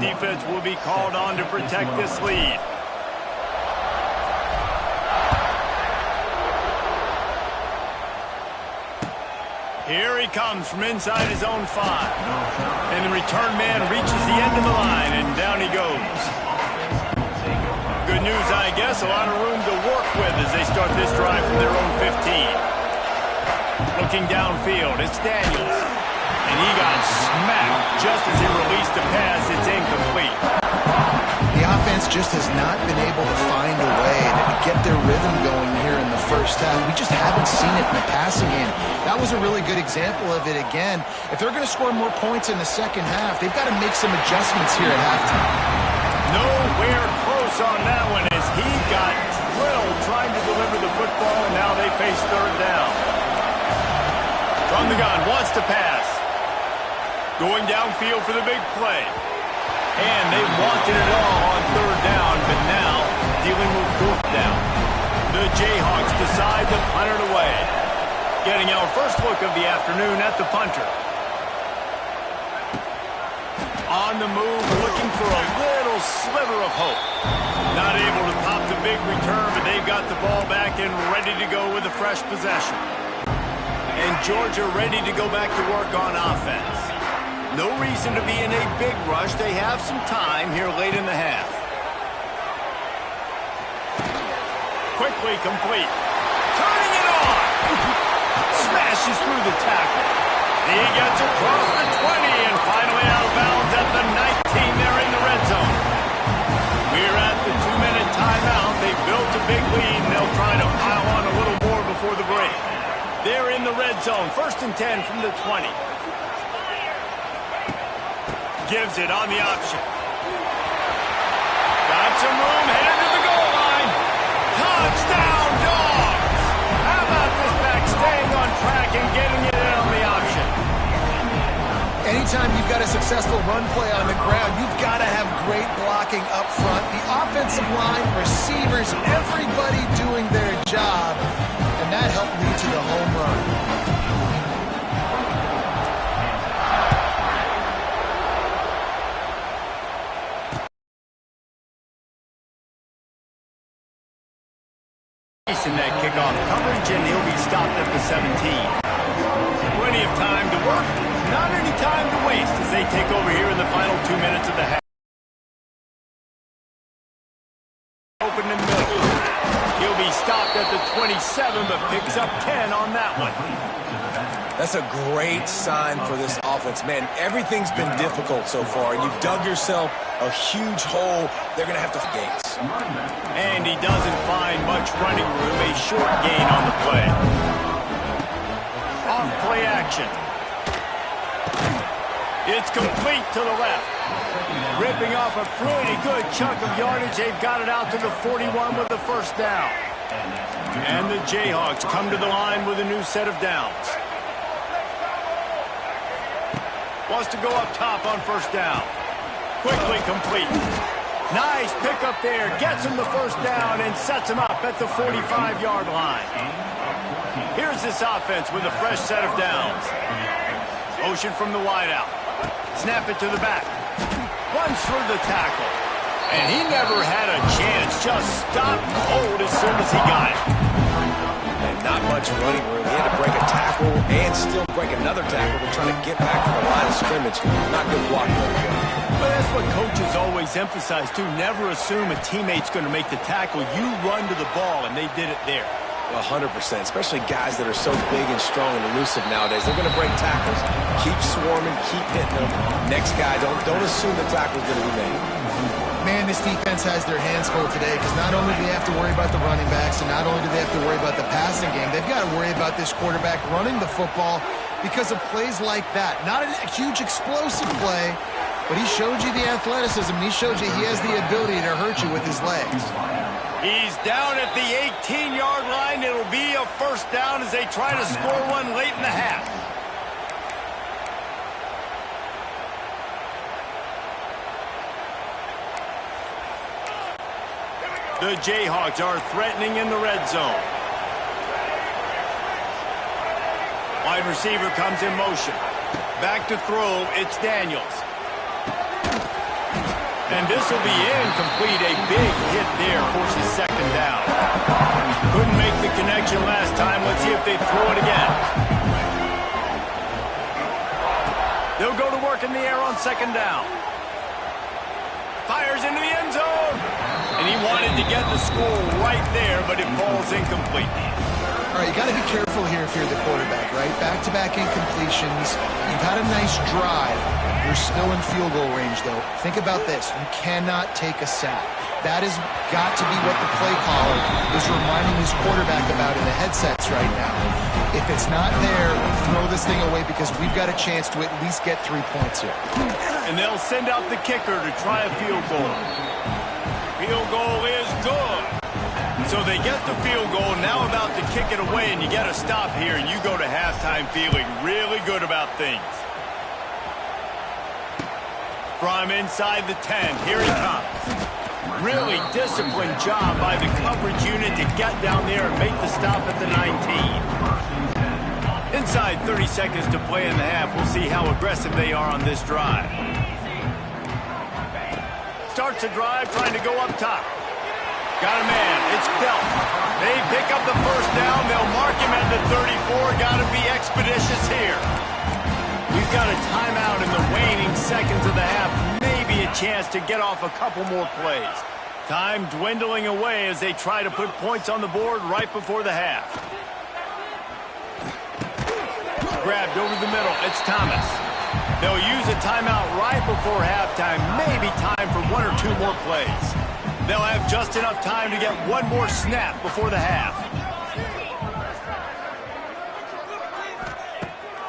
defense will be called on to protect this lead. Here he comes from inside his own 5. And the return man reaches the end of the line, and down he goes. Good news, I guess. A lot of room to work with as they start this drive from their own 15. Looking downfield, it's Daniels. And he got smacked just as he released the pass. It's incomplete. The offense just has not been able to find a way to get their rhythm going here in the first half. We just haven't seen it in the passing game. That was a really good example of it again. If they're going to score more points in the second half, they've got to make some adjustments here at halftime. Nowhere close on that one as he got drilled trying to deliver the football, and now they face third down. From the gun, wants to pass. Going downfield for the big play. And they wanted it all on third down, but now dealing with fourth down. The Jayhawks decide to punt it away. Getting our first look of the afternoon at the punter. On the move, looking for a little sliver of hope. Not able to pop the big return, but they've got the ball back and ready to go with a fresh possession. And Georgia ready to go back to work on offense. No reason to be in a big rush. They have some time here late in the half. Quickly complete. Turning it on. Smashes through the tackle. He gets across the 20 and finally out of bounds at the 19 there in the red zone. We're at the 2-minute timeout. They built a big lead and they'll try to pile on a little more before the break. They're in the red zone. 1st and 10 from the 20. Gives it on the option. Got some room, headed to the goal line. Touchdown, Dogs! How about this back staying on track and getting it in on the option? Anytime you've got a successful run play on the ground, you've got to have great blocking up front. The offensive line, receivers, everybody doing their job. And that helped lead to the home run. In that kickoff coverage, and he'll be stopped at the 17. Plenty of time to work, not any time to waste as they take over here in the final 2 minutes of the half. Open in the middle. He'll be stopped at the 27, but picks up 10 on that one. That's a great sign for this offense. Man, everything's been difficult so far, and you've dug yourself a huge hole. They're going to have to gains. And he doesn't find much running room. A short gain on the play. Off play action. It's complete to the left. Ripping off a pretty good chunk of yardage. They've got it out to the 41 with the first down. And the Jayhawks come to the line with a new set of downs. Wants to go up top on first down. Quickly complete. Nice pickup there. Gets him the first down and sets him up at the 45-yard line. Here's this offense with a fresh set of downs. Motion from the wideout. Snap it to the back. Runs through the tackle. And he never had a chance. Just stopped cold as soon as he got it. And not much running room. He had to break a tackle and still break another tackle to try to get back to the line of scrimmage. Not good blocking. But that's what coaches always emphasize, too. Never assume a teammate's going to make the tackle. You run to the ball, and they did it there. 100%, especially guys that are so big and strong and elusive nowadays. They're going to break tackles. Keep swarming, keep hitting them. Next guy, don't assume the tackle's going to be made. Man, this defense has their hands full today because not only do they have to worry about the running backs and not only do they have to worry about the passing game, they've got to worry about this quarterback running the football because of plays like that. Not a huge explosive play, but he showed you the athleticism. He showed you he has the ability to hurt you with his legs. He's down at the 18-yard line. It'll be a first down as they try to score one late in the half. The Jayhawks are threatening in the red zone. Wide receiver comes in motion. Back to throw, it's Daniels. And this will be incomplete. A big hit there forces second down. Couldn't make the connection last time. Let's see if they throw it again. They'll go to work in the air on second down. Fires into the end zone. And he wanted to get the score right there, but it falls incomplete. All right, you got to be careful here if you're the quarterback, right? Back-to-back incompletions. You've had a nice drive. You're still in field goal range, though. Think about this. You cannot take a sack. That has got to be what the play caller is reminding his quarterback about in the headsets right now. If it's not there, throw this thing away because we've got a chance to at least get 3 points here. And they'll send out the kicker to try a field goal. Field goal is good. So they get the field goal, now about to kick it away, and you get a stop here, and you go to halftime feeling really good about things. From inside the 10, here he comes. Really disciplined job by the coverage unit to get down there and make the stop at the 19. Inside 30 seconds to play in the half. We'll see how aggressive they are on this drive. Starts a drive trying to go up top. Got a man. It's Belt. They pick up the first down. They'll mark him at the 34. Got to be expeditious here. We've got a timeout in the waning seconds of the half. Maybe a chance to get off a couple more plays. Time dwindling away as they try to put points on the board right before the half. Grabbed over the middle. It's Thomas. They'll use a timeout right before halftime. Maybe time for 1 or 2 more plays. They'll have just enough time to get one more snap before the half.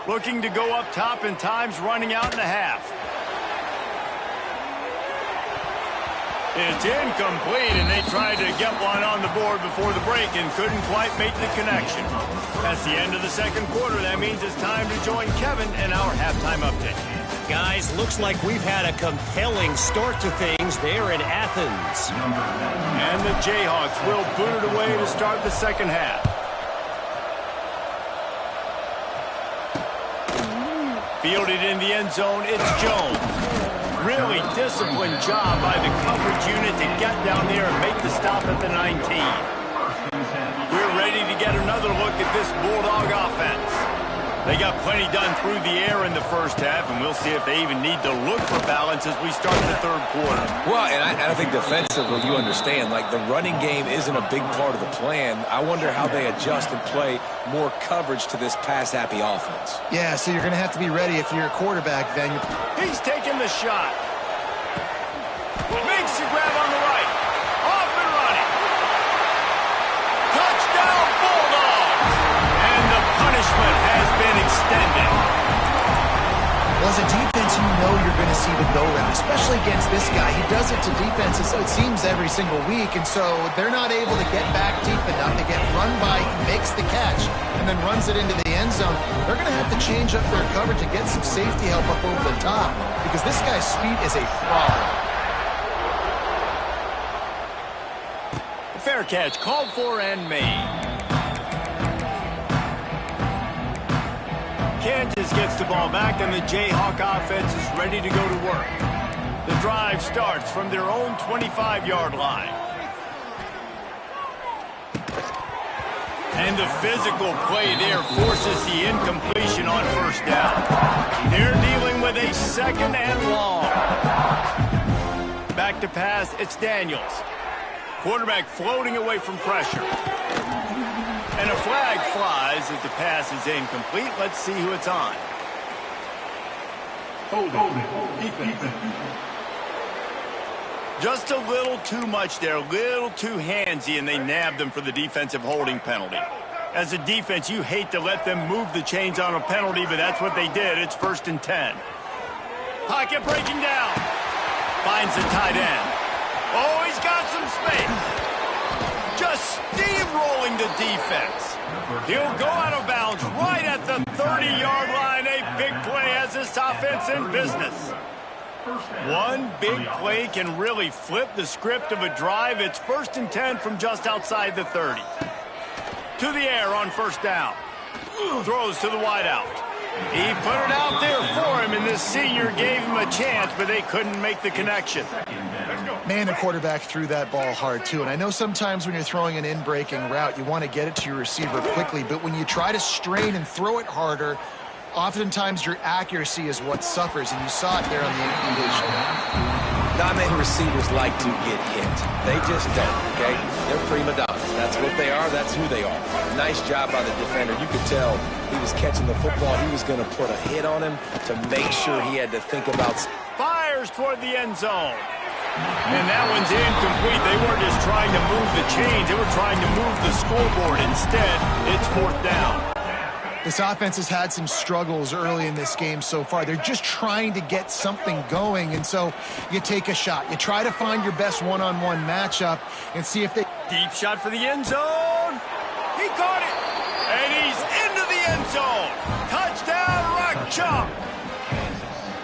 Looking to go up top, and time's running out in the half. It's incomplete, and they tried to get one on the board before the break and couldn't quite make the connection. That's the end of the second quarter. That means it's time to join Kevin in our halftime update. Guys, looks like we've had a compelling start to things there in Athens. And the Jayhawks will boot it away to start the second half. Fielded in the end zone, it's Jones. Really disciplined job by the coverage unit to get down there and make the stop at the 19. We're ready to get another look at this Bulldog offense. They got plenty done through the air in the first half, and we'll see if they even need to look for balance as we start the third quarter. Well, and I think defensively, you understand, like the running game isn't a big part of the plan. I wonder how they adjust and play more coverage to this pass-happy offense. Yeah, so you're going to have to be ready if you're a quarterback then. He's taking the shot. Makes the grab on the right. Off and running. Touchdown, Bulldogs! And the punishment has been extended. Well, as a defense, you know you're going to see the go-round, especially against this guy. He does it to defenses, it seems, every single week, and so they're not able to get back deep enough. They get run by, he makes the catch, and then runs it into the end zone. They're going to have to change up their coverage and get some safety help up over the top because this guy's speed is a problem. Fair catch, called for and made. Kansas gets the ball back, and the Jayhawk offense is ready to go to work. The drive starts from their own 25-yard line. And the physical play there forces the incompletion on first down. They're dealing with a second and long. Back to pass, it's Daniels. Quarterback floating away from pressure. And a flag flies as the pass is incomplete. Let's see who it's on. Just a little too much there, a little too handsy, and they nabbed them for the defensive holding penalty. As a defense, you hate to let them move the chains on a penalty, but that's what they did. It's 1st and 10. Pocket breaking down. Finds the tight end. Oh, he's got some space. Just steamrolling the defense. He'll go out of bounds right at the 30-yard line. A big play has this offense in business. One big play can really flip the script of a drive. It's 1st and 10 from just outside the 30. To the air on first down. Throws to the wideout. He put it out there for him, and this senior gave him a chance, but they couldn't make the connection. Man, the quarterback threw that ball hard, too. And I know sometimes when you're throwing an in-breaking route, you want to get it to your receiver quickly. But when you try to strain and throw it harder, oftentimes your accuracy is what suffers. And you saw it there on the incompletion. Not many receivers like to get hit. They just don't, okay? They're prima donnas. That's what they are. That's who they are. Nice job by the defender. You could tell he was catching the football. He was going to put a hit on him to make sure he had to think about... Fires toward the end zone. And that one's incomplete. They weren't just trying to move the chains. They were trying to move the scoreboard. Instead, it's 4th down. This offense has had some struggles early in this game so far. They're just trying to get something going, and so you take a shot. You try to find your best one-on-one matchup and see if they... Deep shot for the end zone. He caught it, and he's into the end zone. Touchdown, Rock Chalk.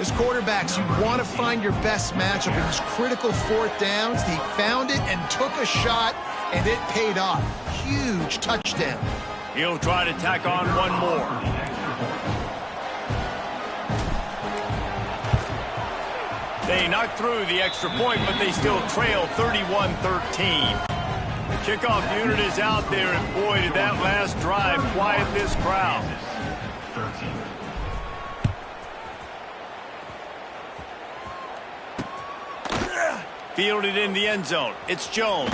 As quarterbacks, you want to find your best matchup in these critical 4th downs. He found it and took a shot, and it paid off. Huge touchdown. He'll try to tack on one more. They knocked through the extra point, but they still trail 31-13. The kickoff unit is out there, and boy, did that last drive quiet this crowd. Fielded in the end zone. It's Jones.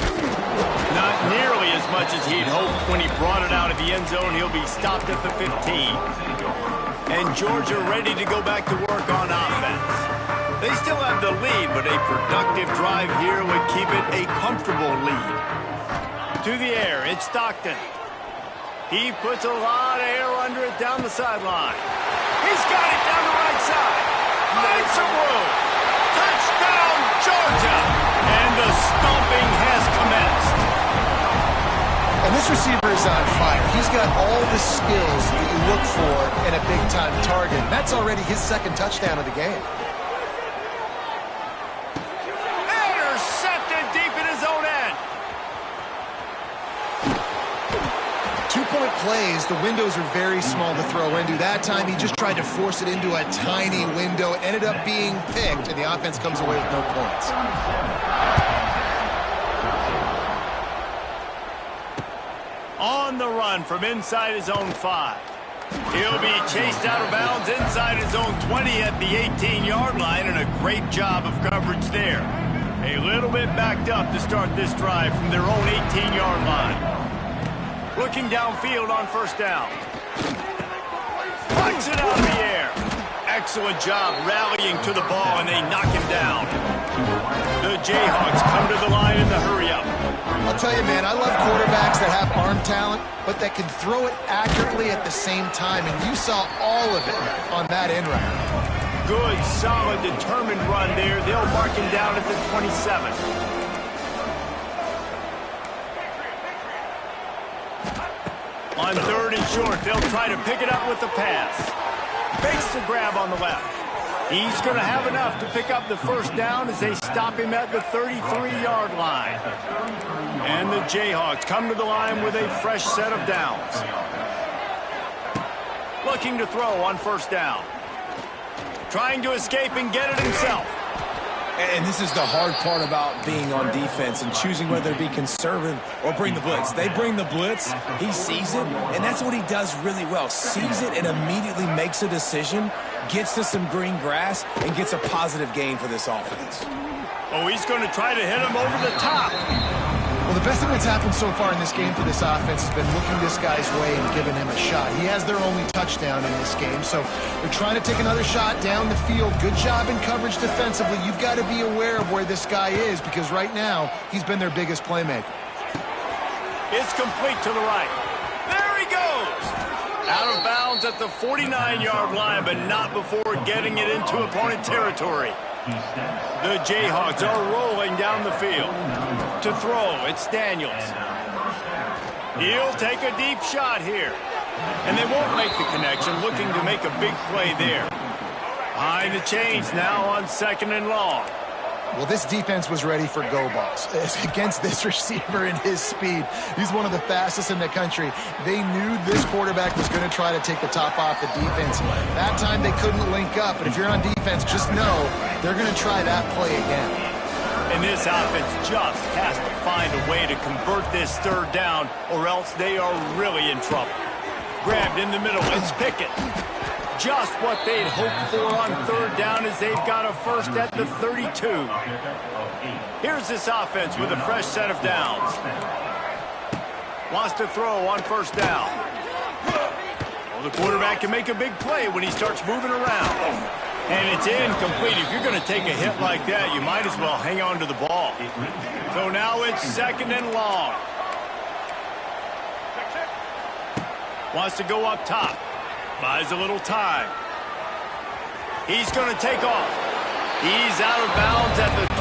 Not nearly as much as he'd hoped when he brought it out of the end zone. He'll be stopped at the 15. And Georgia ready to go back to work on offense. They still have the lead, but a productive drive here would keep it a comfortable lead. To the air, it's Stockton. He puts a lot of air under it down the sideline. He's got it down the right side. Finds some room. Touchdown, Georgia! And the stomping has commenced. And this receiver is on fire. He's got all the skills that you look for in a big-time target. That's already his 2nd touchdown of the game. Intercepted deep in his own end. 2-point plays, the windows are very small to throw into. That time, he just tried to force it into a tiny window. It ended up being picked, and the offense comes away with no points. On the run from inside his own 5. He'll be chased out of bounds inside his own 20 at the 18-yard line, and a great job of coverage there. A little bit backed up to start this drive from their own 18-yard line. Looking downfield on 1st down. Puts it out of the air. Excellent job rallying to the ball, and they knock him down. The Jayhawks come to the line in the hurry-up. I'll tell you, man, I love quarterbacks that have arm talent, but that can throw it accurately at the same time, and you saw all of it on that end round. Good, solid, determined run there. They'll mark him down at the 27. On 3rd and short, they'll try to pick it up with the pass. Fakes the grab on the left. He's going to have enough to pick up the 1st down as they stop him at the 33-yard line. And the Jayhawks come to the line with a fresh set of downs. Looking to throw on 1st down. Trying to escape and get it himself. And this is the hard part about being on defense and choosing whether to be conservative or bring the blitz. They bring the blitz, he sees it, and that's what he does really well. Sees it and immediately makes a decision, gets to some green grass, and gets a positive gain for this offense. Oh, he's going to try to hit him over the top. Well, the best thing that's happened so far in this game for this offense has been looking this guy's way and giving him a shot. He has their only touchdown in this game, so they're trying to take another shot down the field. Good job in coverage defensively. You've got to be aware of where this guy is because right now he's been their biggest playmaker. It's complete to the right. There he goes. Out of bounds at the 49-yard line, but not before getting it into opponent territory. The Jayhawks are rolling down the field. To throw, it's Daniels. He'll take a deep shot here. And they won't make the connection, looking to make a big play there. Behind the chains now on 2nd and long. Well, this defense was ready for go balls. Against this receiver and his speed, he's one of the fastest in the country. They knew this quarterback was going to try to take the top off the defense. That time they couldn't link up, but if you're on defense, just know they're going to try that play again. And this offense just has to find a way to convert this third down, or else they are really in trouble. Grabbed in the middle, it's Pickett. Just what they'd hoped for on third down as they've got a first at the 32. Here's this offense with a fresh set of downs. Wants to throw on first down. Well, the quarterback can make a big play when he starts moving around. And it's incomplete. If you're going to take a hit like that, you might as well hang on to the ball. So now it's second and long. Wants to go up top. Buys a little time. He's going to take off. He's out of bounds at the...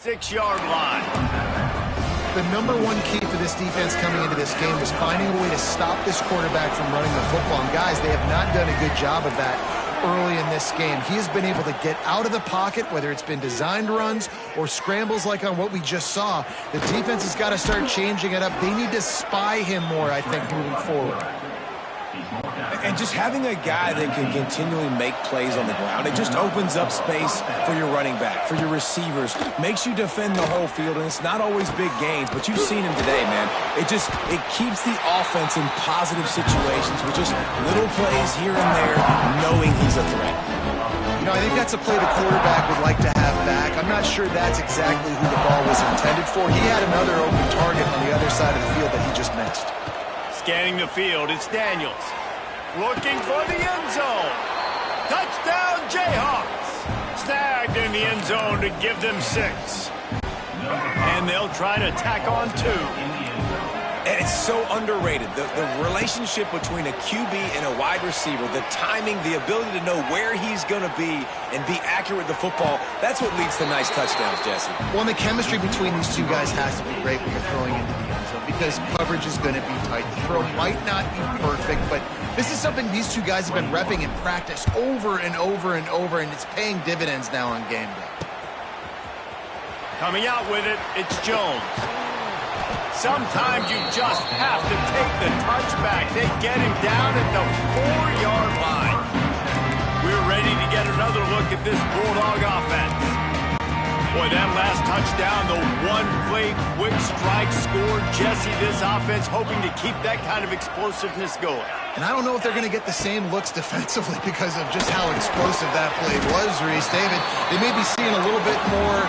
6-yard line. The number one key for this defense coming into this game was finding a way to stop this quarterback from running the football. And guys, they have not done a good job of that early in this game. He has been able to get out of the pocket, whether it's been designed runs or scrambles like on what we just saw. The defense has got to start changing it up. They need to spy him more, I think, moving forward. And just having a guy that can continually make plays on the ground, it just opens up space for your running back, for your receivers, makes you defend the whole field, and it's not always big gains, but you've seen him today, man. It keeps the offense in positive situations with just little plays here and there, knowing he's a threat. You know, I think that's a play the quarterback would like to have back. I'm not sure that's exactly who the ball was intended for. He had another open target on the other side of the field that he just missed. Scanning the field, it's Daniels. Looking for the end zone. Touchdown, Jayhawks. Snagged in the end zone to give them 6. And they'll try to tack on 2. And it's so underrated. The relationship between a QB and a wide receiver, the timing, the ability to know where he's going to be and be accurate with the football, that's what leads to nice touchdowns, Jesse. Well, and the chemistry between these two guys has to be great when you're throwing into the end zone because coverage is going to be tight. The throw might not be perfect, but this is something these two guys have been repping in practice over and over and over, and it's paying dividends now on game day. Coming out with it, it's Jones. Sometimes you just have to take the touchback. They get him down at the 4-yard line. We're ready to get another look at this Bulldog offense. Boy, that last touchdown, the one-play quick strike scored. Jesse, this offense hoping to keep that kind of explosiveness going. And I don't know if they're going to get the same looks defensively because of just how explosive that play was, Reese. David, they may be seeing a little bit more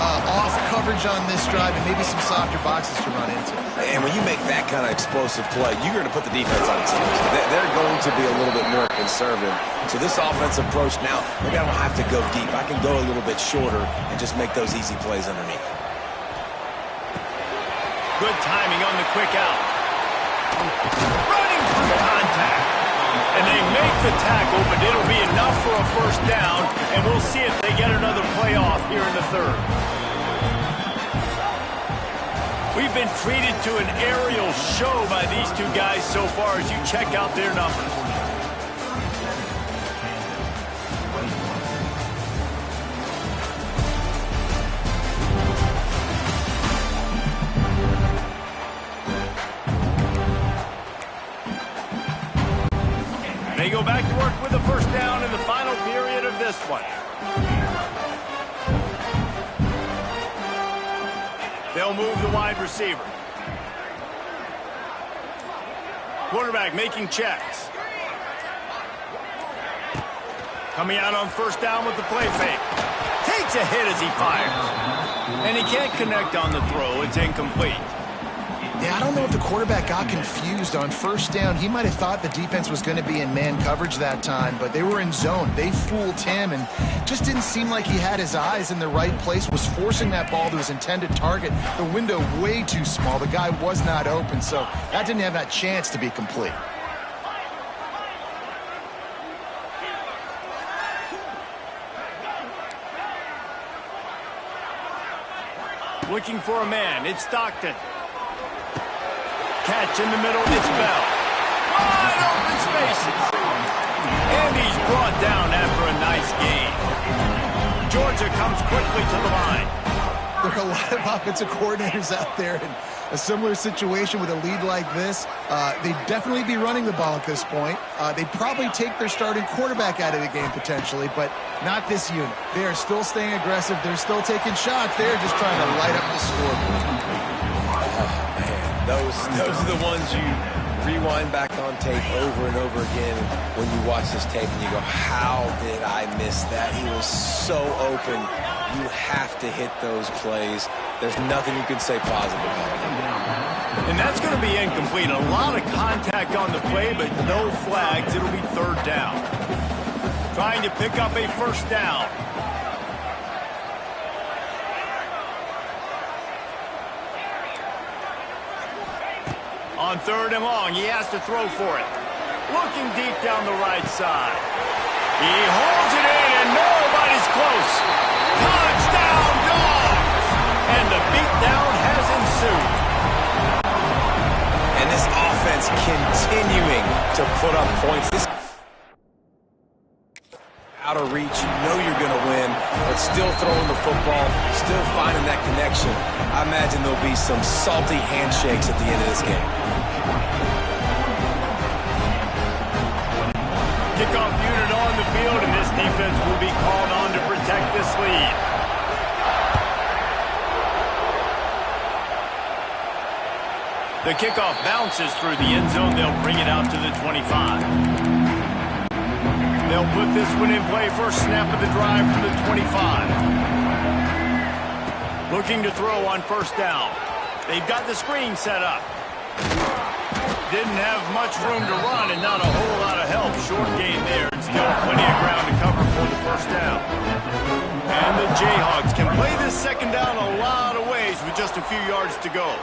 off coverage on this drive and maybe some softer boxes to run into. And when you make that kind of explosive play, you're going to put the defense on its heels. They're going to be a little bit more conservative. So this offensive approach now, maybe I don't have to go deep. I can go a little bit shorter and just make those easy plays underneath. Good timing on the quick out. Running through contact. And they make the tackle, but it'll be enough for a first down, and we'll see if they get another play off here in the third. We've been treated to an aerial show by these two guys so far as you check out their numbers. They go back to work with a first down in the final period of this one. They'll move the wide receiver. Quarterback making checks. Coming out on first down with the play fake. Takes a hit as he fires. And he can't connect on the throw. It's incomplete. Yeah, I don't know if the quarterback got confused on first down. He might have thought the defense was going to be in man coverage that time, but they were in zone. They fooled him and just didn't seem like he had his eyes in the right place, was forcing that ball to his intended target. The window way too small. The guy was not open, so that didn't have that chance to be complete. Looking for a man. It's Stockton. Catch in the middle, it's Bell. Wide open spaces. And he's brought down after a nice gain. Georgia comes quickly to the line. There are a lot of offensive coordinators out there in a similar situation with a lead like this. They'd definitely be running the ball at this point. They'd probably take their starting quarterback out of the game potentially, but not this unit. They are still staying aggressive. They're still taking shots. They're just trying to light up the scoreboard. Those are the ones you rewind back on tape over and over again when you watch this tape and you go, how did I miss that? He was so open. You have to hit those plays. There's nothing you can say positive about that. And that's going to be incomplete. A lot of contact on the play, but no flags. It'll be third down. Trying to pick up a first down. On third and long, he has to throw for it. Looking deep down the right side. He holds it in, and nobody's close. Touchdown, Dogs! And the beatdown has ensued. And this offense continuing to put up points. This out of reach, you know you're going to win, but still throwing the football, still finding that connection. I imagine there'll be some salty handshakes at the end of this game. Kickoff unit on the field, and this defense will be called on to protect this lead. The kickoff bounces through the end zone. They'll bring it out to the 25. They'll put this one in play. First snap of the drive from the 25. Looking to throw on first down. They've got the screen set up. Didn't have much room to run and not a whole lot of help. Short gain there and still plenty of ground to cover for the first down. And the Jayhawks can play this second down a lot of ways with just a few yards to go.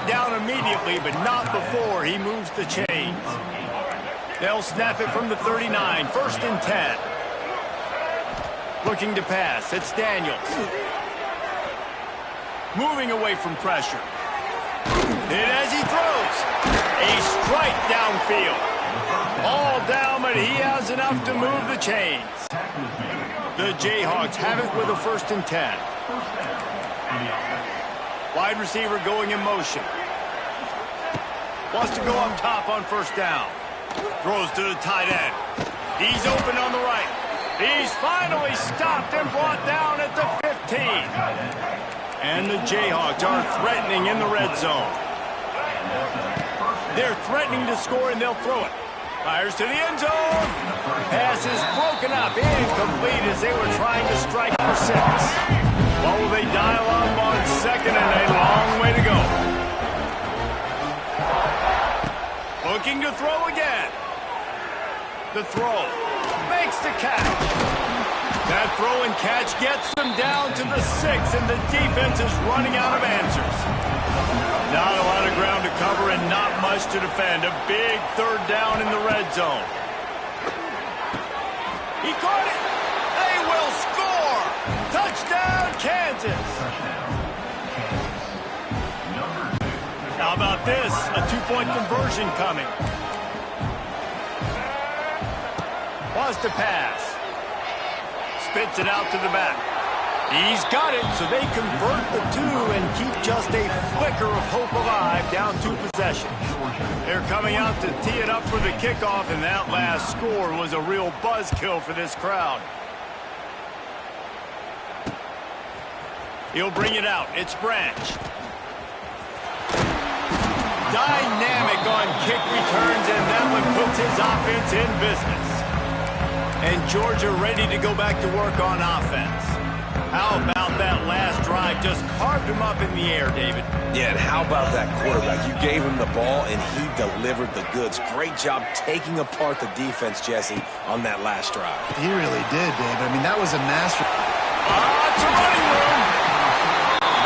Down immediately, but not before he moves the chains. They'll snap it from the 39, first and 10. Looking to pass, it's Daniels. Moving away from pressure. And as he throws, a strike downfield. All down, but he has enough to move the chains. The Jayhawks have it with a first and 10. Wide receiver going in motion. Wants to go up top on first down. Throws to the tight end. He's open on the right. He's finally stopped and brought down at the 15. And the Jayhawks are threatening in the red zone. They're threatening to score, and they'll throw it. Fires to the end zone. Pass is broken up. Incomplete as they were trying to strike for 6. What will they dial up on second and a long way to go? Looking to throw again. The throw. Makes the catch. That throw and catch gets them down to the 6, and the defense is running out of answers. Not a lot of ground to cover and not much to defend. A big third down in the red zone. He caught it. They will score. Touchdown, Kansas. How about this? A 2-point conversion coming. Wants to pass. Spits it out to the back. He's got it, so they convert the 2 and keep just a flicker of hope alive, down 2 possessions. They're coming out to tee it up for the kickoff, and that last score was a real buzzkill for this crowd. He'll bring it out. It's Branch. Dynamic on kick returns, and that one puts his offense in business. And Georgia ready to go back to work on offense. How about that last drive? Just carved him up in the air, David. Yeah, and how about that quarterback? You gave him the ball, and he delivered the goods. Great job taking apart the defense, Jesse, on that last drive. He really did, David. I mean, that was a master. It's a running room.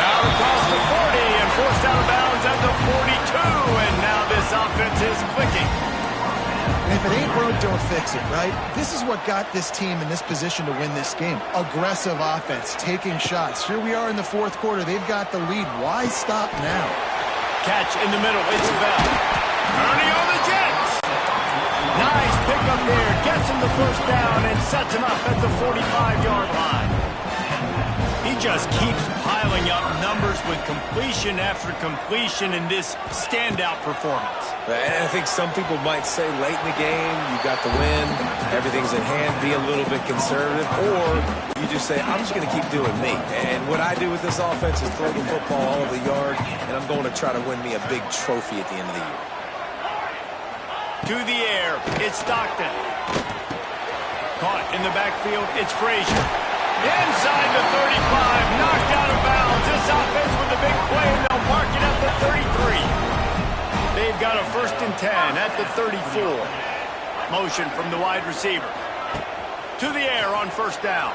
Out across the 40 and forced out of bounds at the 42, and now this offense is clicking. And if it ain't broke, don't fix it, right? This is what got this team in this position to win this game. Aggressive offense, taking shots. Here we are in the fourth quarter. They've got the lead. Why stop now? Catch in the middle. It's Bell. Ernie on the Jets. Nice pickup there. Gets him the first down and sets him up at the 45-yard line. He just keeps piling up numbers with completion after completion in this standout performance. And I think some people might say late in the game, you got the win, everything's in hand, be a little bit conservative, or you just say, I'm just going to keep doing me. And what I do with this offense is throw the football all over the yard, and I'm going to try to win me a big trophy at the end of the year. To the air, it's Stockton. Caught in the backfield, it's Frazier. Inside the 35, knocked out of bounds. This offense with a big play, and they'll mark it at the 33. They've got a 1st and 10 at the 34. Motion from the wide receiver. To the air on 1st down.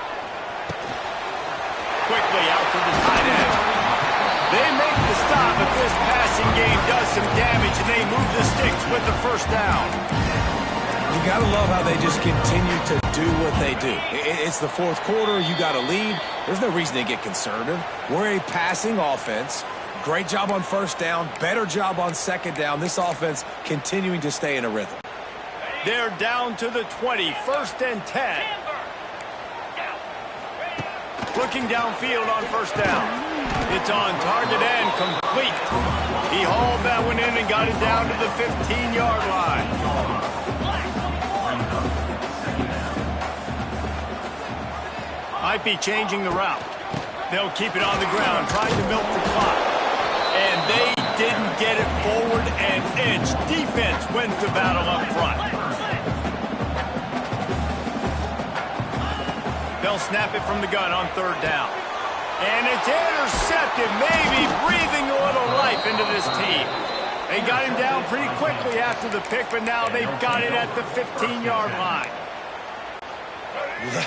Quickly out to the tight end. They make the stop, but this passing game does some damage, and they move the sticks with the 1st down. You got to love how they just continue to do what they do. It's the fourth quarter. You got a lead. There's no reason to get conservative. We're a passing offense. Great job on 1st down. Better job on 2nd down. This offense continuing to stay in a rhythm. They're down to the 20. 1st and 10. Looking downfield on 1st down. It's on target and complete. He hauled that one in and got it down to the 15-yard line. Might be changing the route. They'll keep it on the ground, trying to milk the clock. And they didn't get it forward an inch. Defense wins the battle up front. They'll snap it from the gun on 3rd down. And it's intercepted, maybe breathing a little life into this team. They got him down pretty quickly after the pick, but now they've got it at the 15-yard line.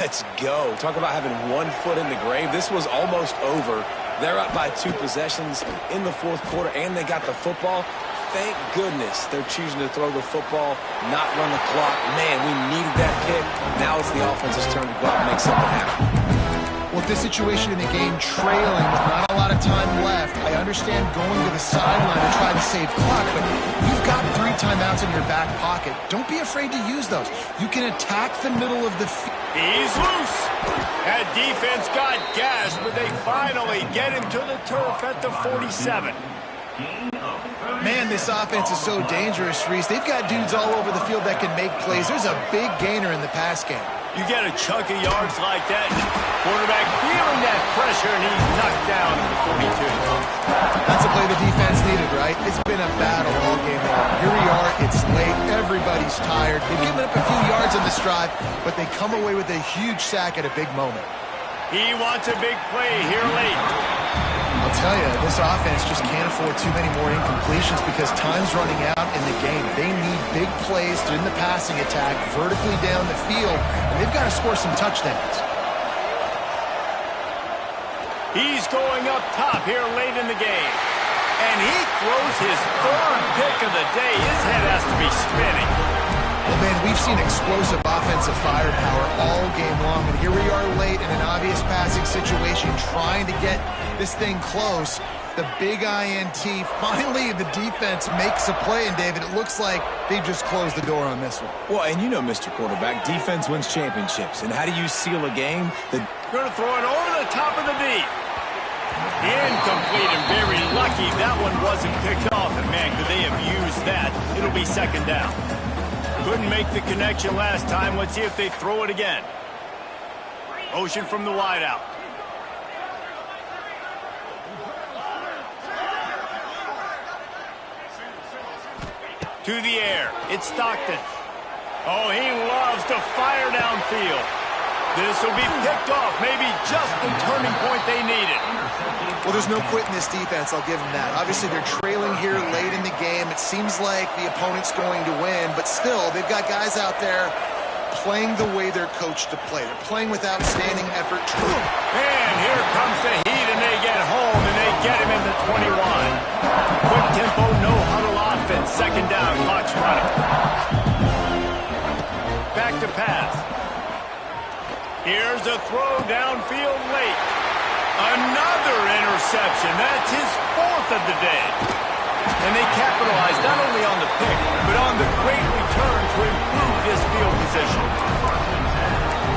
Let's go. Talk about having one foot in the grave. This was almost over. They're up by 2 possessions in the fourth quarter, and they got the football. Thank goodness they're choosing to throw the football, not run the clock. Man, we needed that pick. Now it's the offense's turn to go out and make something happen. With this situation in the game trailing with not a lot of time left, I understand going to the sideline to try to save clock, but you've got 3 timeouts in your back pocket. Don't be afraid to use those. You can attack the middle of the field. He's loose. That defense got gassed, but they finally get him to the turf at the 47. Man, this offense is so dangerous, Reese. They've got dudes all over the field that can make plays. There's a big gainer in the pass game. You get a chunk of yards like that, quarterback feeling that pressure, and he's knocked down at the 42. That's a play the defense needed, right? It's been a battle all game long. Here we are, it's late, everybody's tired. They've given up a few yards on this drive, but they come away with a huge sack at a big moment. He wants a big play here late. I'll tell you, this offense just can't afford too many more incompletions because time's running out in the game. They need big plays in the passing attack, vertically down the field, and they've got to score some touchdowns. He's going up top here late in the game. And he throws his third pick of the day. His head has to be spinning. Well, man, we've seen explosive offensive firepower all game long, and here we are late in an obvious passing situation trying to get this thing close. The big INT, finally the defense makes a play, and David, it looks like they just closed the door on this one. Well, and you know, Mr. Quarterback, defense wins championships. And how do you seal a game? Going to throw it over the top of the deep. Incomplete, and very lucky that one wasn't picked off. And, man, could they have used that? It'll be second down. Couldn't make the connection last time. Let's see if they throw it again. Motion from the wideout. To the air. It's Stockton. Oh, he loves to fire downfield. This will be picked off. Maybe just the turning point they needed. Well, there's no quit in this defense. I'll give them that. Obviously, they're trailing here late in the game. It seems like the opponent's going to win, but still, they've got guys out there playing the way they're coached to play. They're playing with outstanding effort. And here comes the heat, and they get home, and they get him in the 21. Quick tempo, no huddle offense. Second down, clock's running. Back to pass. Here's a throw downfield late. Another interception. That's his fourth of the day. And they capitalized not only on the pick, but on the great return to improve this field position.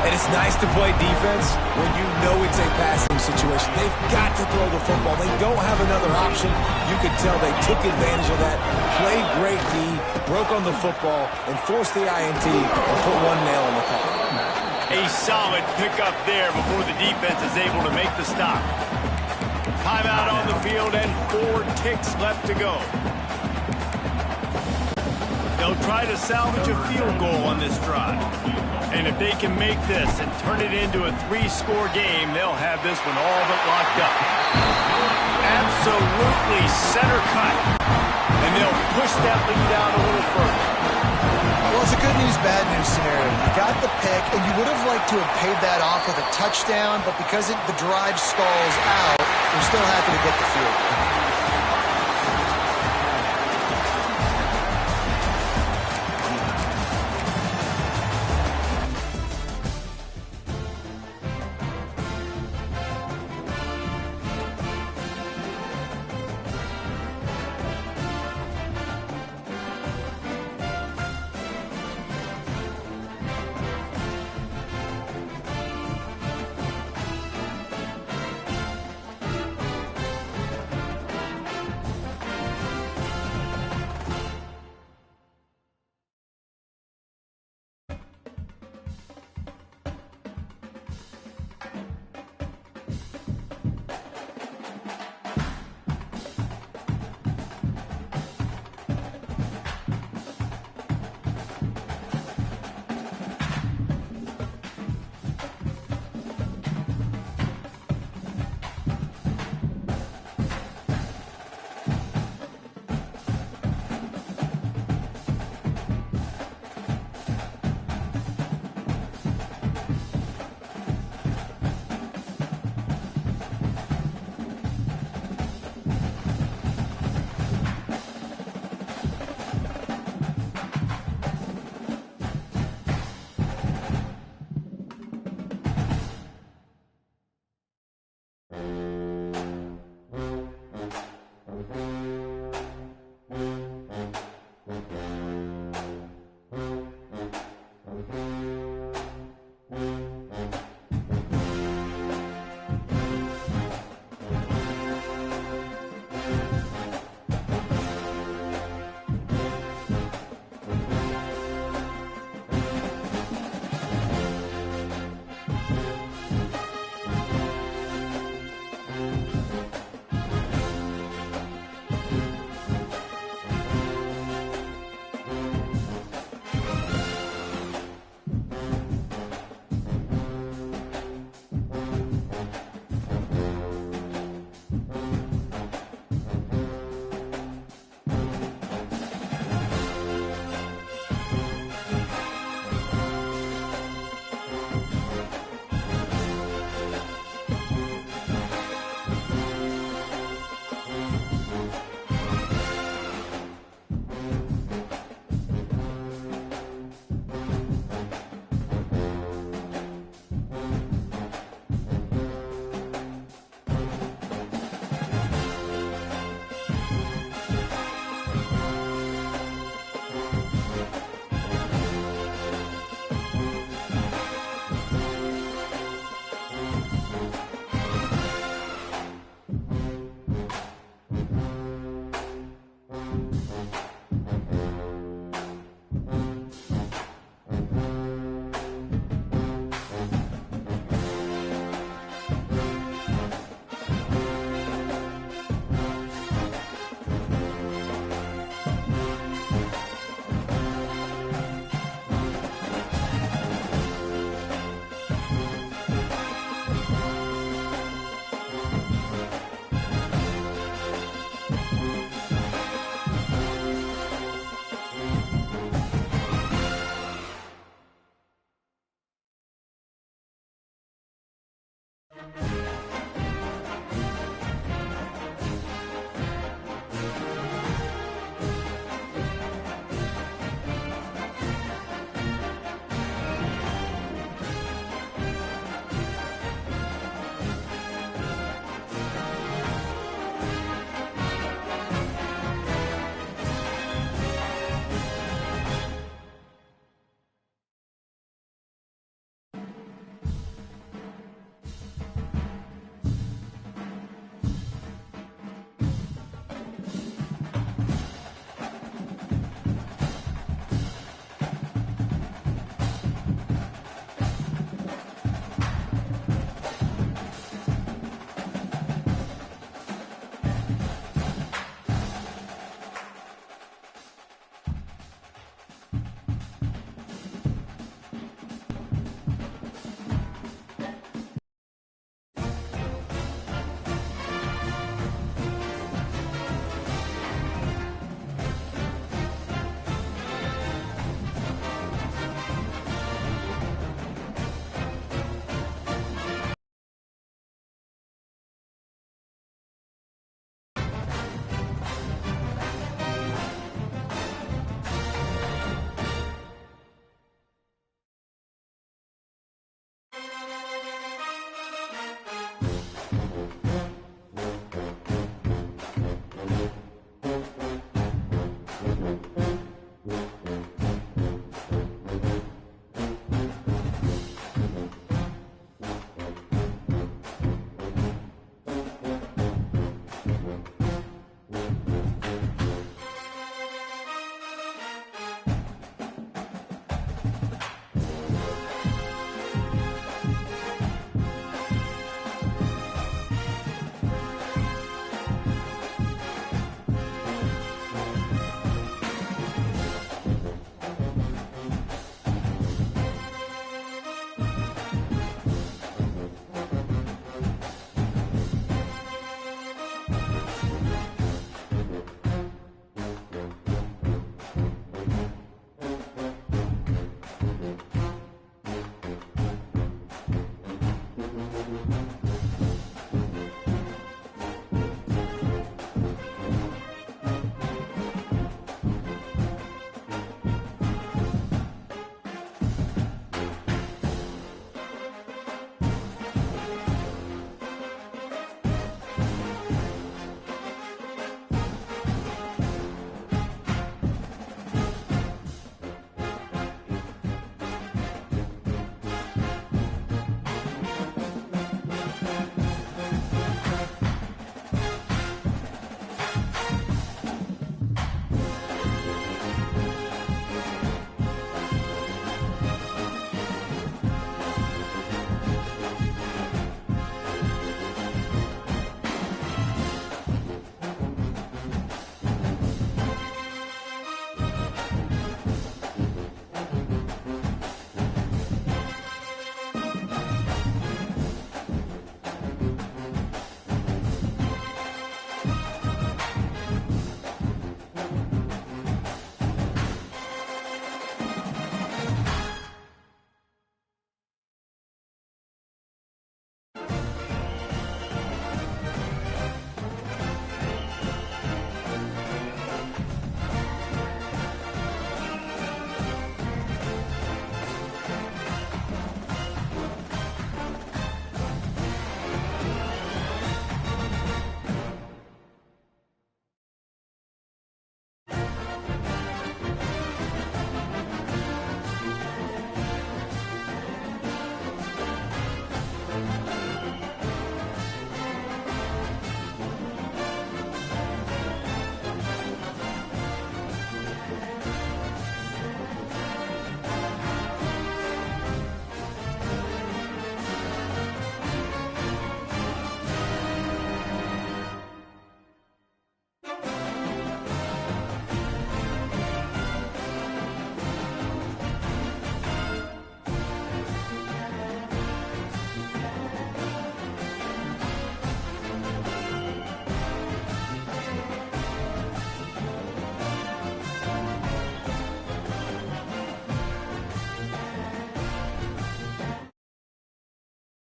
And it's nice to play defense when you know it's a passing situation. They've got to throw the football. They don't have another option. You can tell they took advantage of that, played great D, broke on the football, and forced the INT and put one nail in the coffin. A solid pickup there before the defense is able to make the stop. Timeout on the field and 4 ticks left to go. They'll try to salvage a field goal on this drive. And if they can make this and turn it into a 3-score game, they'll have this one all but locked up. Absolutely center cut. And they'll push that lead out a little further. Well, it's a good news, bad news scenario. You got the pick, and you would have liked to have paid that off with a touchdown, but because the drive stalls out, we're still happy to get the field goal.